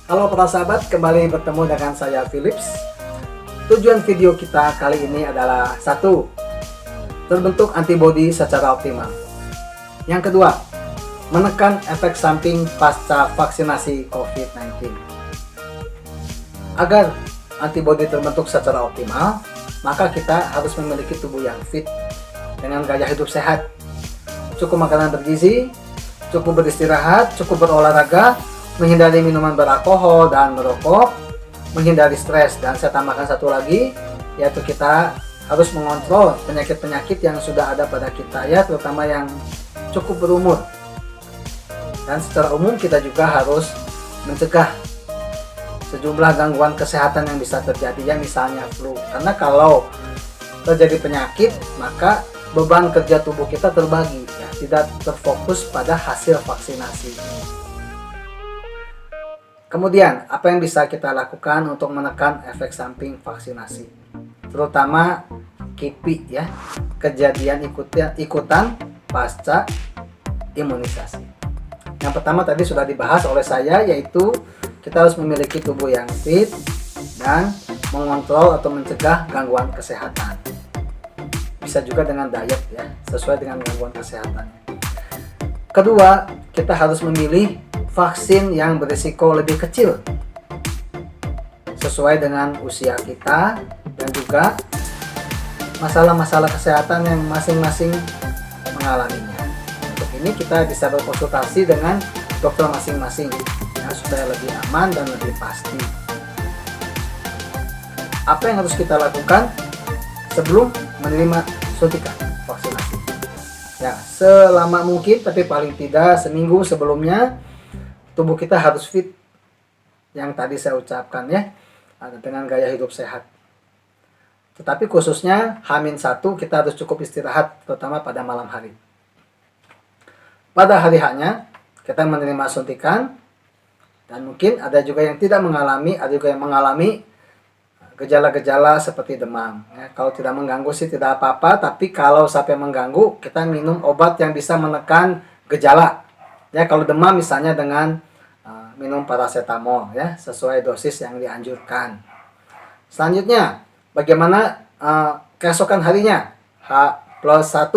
Halo para sahabat, kembali bertemu dengan saya Philips. Tujuan video kita kali ini adalah satu, terbentuk antibodi secara optimal. Yang kedua, menekan efek samping pasca vaksinasi COVID-19. Agar antibodi terbentuk secara optimal, maka kita harus memiliki tubuh yang fit dengan gaya hidup sehat, cukup makanan bergizi, cukup beristirahat, cukup berolahraga, menghindari minuman beralkohol dan merokok, menghindari stres, dan saya tambahkan satu lagi, yaitu kita harus mengontrol penyakit-penyakit yang sudah ada pada kita ya, terutama yang cukup berumur. Dan secara umum kita juga harus mencegah sejumlah gangguan kesehatan yang bisa terjadi ya, misalnya flu. Karena kalau terjadi penyakit, maka beban kerja tubuh kita terbagi ya, tidak terfokus pada hasil vaksinasi. Kemudian, apa yang bisa kita lakukan untuk menekan efek samping vaksinasi? Terutama KIPI ya, kejadian ikutan pasca imunisasi. Yang pertama tadi sudah dibahas oleh saya, yaitu kita harus memiliki tubuh yang fit dan mengontrol atau mencegah gangguan kesehatan. Bisa juga dengan diet ya, sesuai dengan gangguan kesehatan. Kedua, kita harus memilih vaksin yang berisiko lebih kecil sesuai dengan usia kita dan juga masalah-masalah kesehatan yang masing-masing mengalaminya. Untuk ini kita bisa berkonsultasi dengan dokter masing-masing ya, supaya lebih aman dan lebih pasti. Apa yang harus kita lakukan sebelum menerima suntikan vaksinasi? Ya, selama mungkin, tapi paling tidak seminggu sebelumnya tubuh kita harus fit, yang tadi saya ucapkan ya, dengan gaya hidup sehat. Tetapi khususnya H-1 kita harus cukup istirahat, terutama pada malam hari. Pada hari H-nya kita menerima suntikan, dan mungkin ada juga yang tidak mengalami, ada juga yang mengalami gejala-gejala seperti demam ya. Kalau tidak mengganggu sih tidak apa-apa, tapi kalau sampai mengganggu, kita minum obat yang bisa menekan gejala ya. Kalau demam misalnya dengan minum paracetamol ya, sesuai dosis yang dianjurkan. Selanjutnya, bagaimana keesokan harinya H+1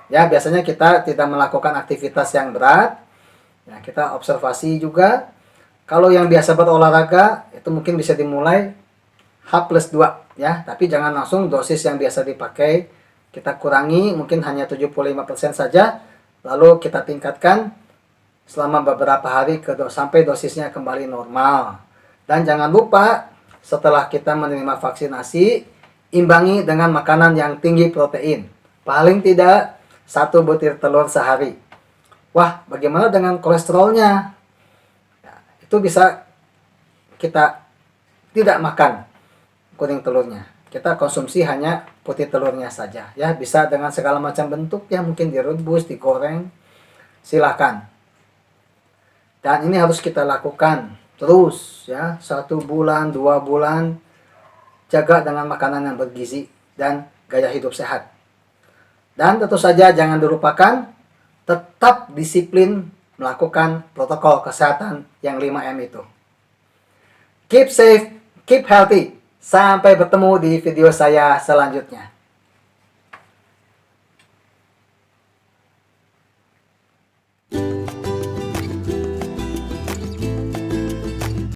ya, biasanya kita tidak melakukan aktivitas yang berat ya, kita observasi juga. Kalau yang biasa berolahraga itu mungkin bisa dimulai H+2 ya, tapi jangan langsung dosis yang biasa dipakai, kita kurangi mungkin hanya 75% saja, lalu kita tingkatkan selama beberapa hari sampai dosisnya kembali normal. Dan jangan lupa setelah kita menerima vaksinasi, imbangi dengan makanan yang tinggi protein, paling tidak 1 butir telur sehari. Wah, bagaimana dengan kolesterolnya? Ya, itu bisa kita tidak makan kuning telurnya, kita konsumsi hanya putih telurnya saja ya. Bisa dengan segala macam bentuk ya, mungkin direbus, digoreng, silakan. Dan ini harus kita lakukan terus ya, 1 bulan, 2 bulan, jaga dengan makanan yang bergizi dan gaya hidup sehat. Dan tentu saja jangan dilupakan, tetap disiplin melakukan protokol kesehatan yang 5M itu. Keep safe, keep healthy. Sampai bertemu di video saya selanjutnya.